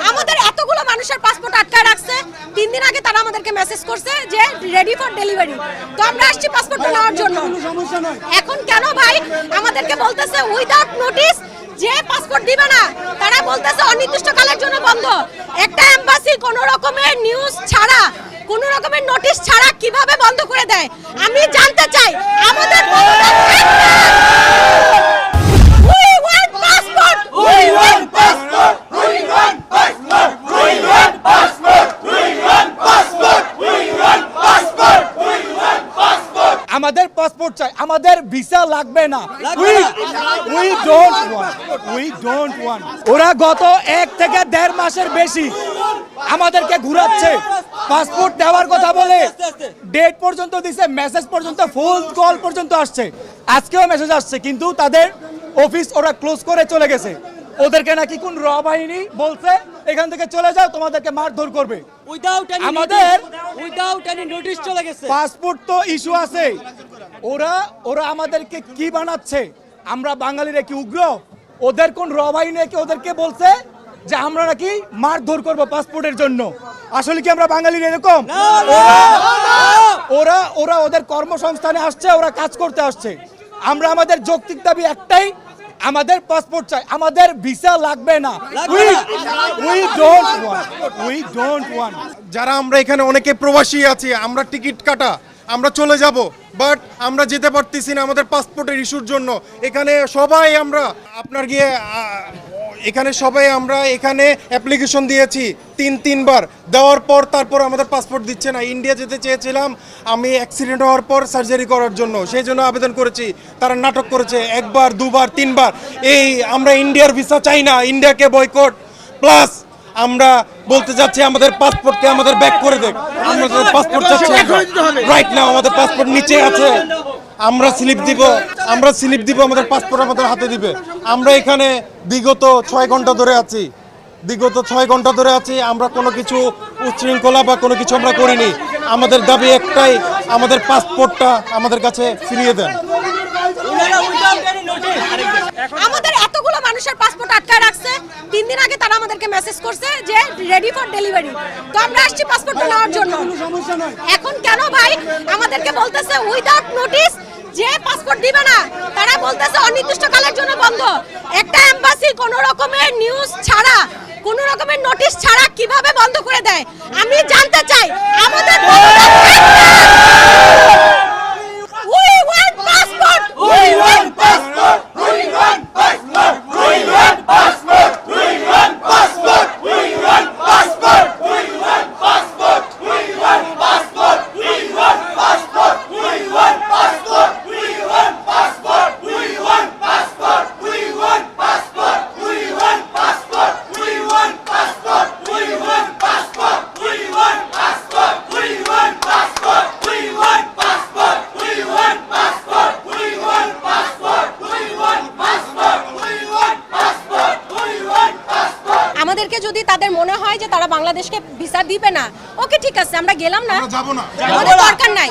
আমাদের এতগুলো মানুষের পাসপোর্ট আটকায় রাখছে। 3 দিন আগে তারা আমাদেরকে মেসেজ করছে যে রেডি ফর ডেলিভারি, তো আমরা আসছি পাসপোর্টটা নেওয়ার জন্য। এখন কেন ভাই আমাদেরকে বলতেছে উইদাউট নোটিস যে পাসপোর্ট দিবে না, তারা বলতেছে অনির্দিষ্টকালের জন্য বন্ধ। একটা এম্বাসি কোনো রকমের নিউজ ছাড়া, কোনো রকমের নোটিশ ছাড়া কিভাবে বন্ধ করে দেয়? আমি জানতে চাই। আমাদের আমাদের পাসপোর্ট চাই, আমাদের ভিসা লাগবে না। We don't want. ওরা গত 1 থেকে 1.5 মাসের বেশি আমাদেরকে ঘুরাচ্ছে। পাসপোর্ট দেওয়ার কথা বলে ডেট পর্যন্ত দিছে, মেসেজ পর্যন্ত, ফোন কল পর্যন্ত আসছে। আজকেও মেসেজ আসছে, কিন্তু তাদের অফিস ওরা ক্লোজ করে চলে গেছে। ওদেরকে নাকি কোন র বাহিনী বলছে এখান থেকে চলে যাও, তোমাদেরকে মারধর করবে। আমাদের পাসপোর্ট তো ইস্যু আছে। ওরা আমাদেরকে কি বানাচ্ছে? আমরা বাঙালিরা কি উগ্র? ওদের কোন র বাহিনী ওদেরকে বলছে যে আমরা নাকি মারধর করব পাসপোর্টের জন্য? আসলে কি আমরা বাঙালির এরকম? ওরা ওদের কর্মসংস্থানে আসছে, ওরা কাজ করতে আসছে। আমরা আমাদের যৌক্তিক দাবি একটাই, আমাদের পাসপোর্ট চাই, আমাদের ভিসা লাগবে না। We don't want. যারা আমরা এখানে অনেকে প্রবাসী আছি, আমরা টিকিট কাটা, আমরা চলে যাব, বাট আমরা যেতে পারতেছি না আমাদের পাসপোর্টের ইস্যুর জন্য। এখানে সবাই আমরা এখানে অ্যাপ্লিকেশন দিয়েছি 3বার, দেওয়ার পর তারপর আমাদের পাসপোর্ট দিচ্ছে না। ইন্ডিয়া যেতে চেয়েছিলাম আমি, অ্যাক্সিডেন্ট হওয়ার পর সার্জারি করার জন্য, সেই জন্য আবেদন করেছি। তারা নাটক করেছে 1বার 2বার 3বার। আমরা ইন্ডিয়ার ভিসা চাই না, ইন্ডিয়াকে বয়কট। প্লাস আমরা বলতে যাচ্ছি আমাদের পাসপোর্টকে আমাদের ব্যাক করে দেখ। আমাদের পাসপোর্ট চাচ্ছি রাইট নাও, আমাদের পাসপোর্ট নিচে আছে। আমরা স্লিপ দিব, আমাদের পাসপোর্ট আমাদের হাতে দিবে। আমরা এখানে বিগত 6 ঘন্টা ধরে আছি। আমরা কোনো কিছু উচ্ছৃঙ্খলা বা কোনো কিছু আমরা করিনি। আমাদের দাবি একটাই, আমাদের পাসপোর্টটা আমাদের কাছে ফিরিয়ে দেন। আমাদের এতগুলো মানুষের পাসপোর্ট আটকায় রাখছে। 3 দিন আগে তারা আমাদেরকে মেসেজ করছে যে রেডি ফর ডেলিভারি, তো আমরা আসছি পাসপোর্টটা নেওয়ার জন্য। এখন কেন ভাই আমাদেরকে বলতেছে উইদাউট নোটিস যে পাসপোর্ট দিবে না, তারা বলতেছে অনির্দিষ্টকালের জন্য বন্ধ। একটা এম্বাসি কোনো রকমের নিউজ ছাড়া, কোনো রকমের নোটিশ ছাড়া কিভাবে বন্ধ করে দেয়? আমি জানতে চাই। আমাদের আমাদেরকে যদি তাদের মনে হয় যে তারা বাংলাদেশকে ভিসা দিবে না, ওকে ঠিক আছে, আমরা গেলাম না, আমাদের দরকার নাই।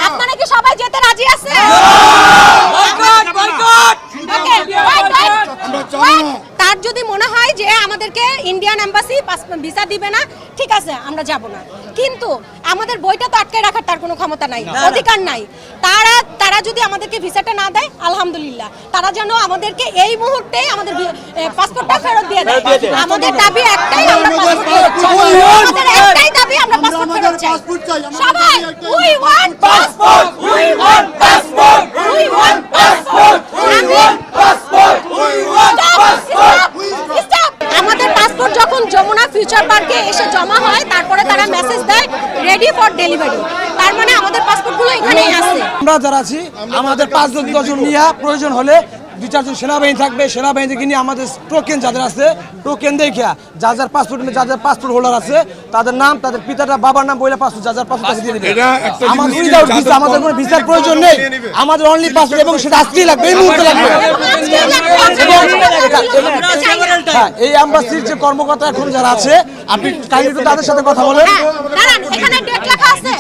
আপনারা কি সবাই যেতে রাজি আছেন? তার যদি মনে হয় যে আমাদেরকে ইন্ডিয়ান এম্বাসি ভিসা দিবে না, ঠিক আছে, আমরা যাব না। কিন্তু আমাদের বইটা তো আটকে রাখার তার কোনো ক্ষমতা নাই, অধিকার নাই। তারা যদি আমাদেরকে ভিসাটা না দেয়, আলহামদুলিল্লাহ, তারা যেন আমাদেরকে এই মুহূর্তে আমাদের পাসপোর্টটা ফেরত দিয়ে দেয়। আমাদের দাবি একটাই, আমরা পাসপোর্ট ফেরত চাই। আমাদের একটাই দাবি, আমরা পাসপোর্ট ফেরত চাই। সবাই we want passport, we want passport, we want passport, আমাদের পাসপোর্ট যখন যমুনা ফিউচার পার্কে এসে জমা হয়, তারপরে তারা মেসেজ দেয় রেডি ফর ডেলিভারি। তার মানে আমাদের পাসপোর্টগুলো এখানেই আছে। আমরা যারা আছি, আমাদের 5-10 নিয়ে প্রয়োজন হলে 2-4 জন সেনাবাহিনী থাকবে। সেনাবাহিনী থেকে নিয়ে আমাদের টোকেন যাদের আছে, টোকেন দেখে যার পাসপোর্ট হোল্ডার আছে, তাদের নাম, তাদের পিতাটা, বাবার নাম বলে পাসপোর্ট যার পাসপোর্ট দিয়ে দিবে। আমাদের কোনো ভিসার প্রয়োজন নেই, আমাদের অনলি পাসপোর্ট, এবং সেটা আজকেই লাগবে, এই মুহূর্তে লাগবে। এই এম্বাসির যে কর্মকর্তা এখন যারা আছে, আপনি কাইন্ডলি একটু তাদের সাথে কথা বলেন। এখানে ডেট লেখা আছে,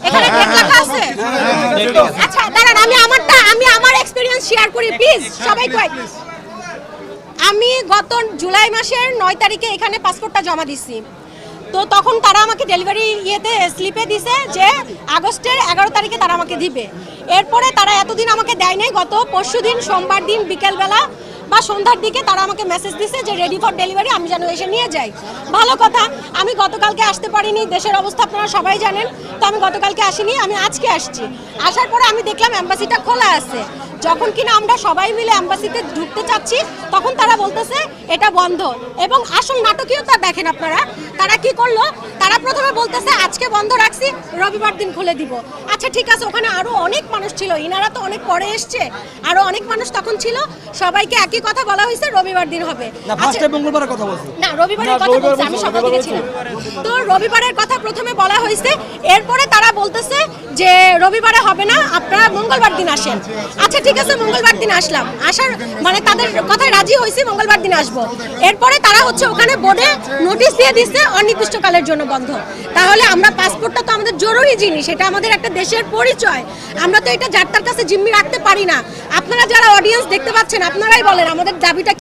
এখানে ডেট লেখা আছে। আচ্ছা দাঁড়ান, আমি আমার এক্সপেরিয়েন্স শেয়ার করি প্লিজ, সবাই কই। আমি গত জুলাই মাসের 9 তারিখে এখানে পাসপোর্টটা জমা দিছি। তো তখন তারা আমাকে ডেলিভারি স্লিপে দিছে যে আগস্টের 11 তারিখে তারা আমাকে দিবে। এরপরে তারা এতদিন আমাকে দেয় নাই। গত পরশুদিন সোমবার দিন বিকেলবেলা বা সন্ধ্যার দিকে তারা আমাকে মেসেজ দিছে যে রেডি ফর ডেলিভারি, আমি যেন এসে নিয়ে যাই। ভালো কথা, আমি গতকালকে আসতে পারিনি, দেশের অবস্থা আপনারা সবাই জানেন। তো আমি গতকালকে আসিনি, আমি আজকে আসছি। আসার পরে আমি দেখলাম অ্যাম্বাসিটা খোলা আছে। যখন কিনা আমরা সবাই মিলে অ্যাম্বাসিতে ঢুকতে চাচ্ছি তখন তারা বলতেছে এটা বন্ধ। এবং আসল নাটকীয়তা দেখেন আপনারা, তারা কি করলো, তারা প্রথমে বলতেছে আজকে বন্ধ রাখছি, রবিবার দিন খুলে দিব। আচ্ছা ঠিক আছে, ওখানে আরো অনেক মানুষ ছিল, ইনারা তো অনেক পরে এসছে, আরো অনেক মানুষ তখন ছিল, সবাইকে একই কথা বলা হয়েছে রবিবার দিন হবে। না, ফার্স্টে মঙ্গলবারের কথা বলছি। না, রবিবারের কথা বলছি, আমি সকাল থেকে ছিলাম। তো রবিবারের কথা প্রথমে বলা হয়েছে, এরপরে তারা বলতেছে যে রবিবারে হবে না, আপনারা মঙ্গলবার দিন আসেন। আচ্ছা ঠিক আছে, মঙ্গলবার দিন আসলাম, আসার মানে তাদের কথায় রাজি হয়েছি, মঙ্গলবার দিন আসবো। এরপরে তারা হচ্ছে ওখানে বোর্ডে নোটিশ দিয়ে দিচ্ছে অনির্দিষ্টকালের জন্য বন্ধ। তাহলে আমরা পাসপোর্টটা তো আমাদের জরুরি জিনিস, এটা আমাদের একটা দেশের পরিচয়, আমরা তো এটা যার তার কাছে জিম্মি রাখতে পারি না। আপনারা যারা অডিয়েন্স দেখতে পাচ্ছেন আপনারাই বলেন আমাদের দাবিটা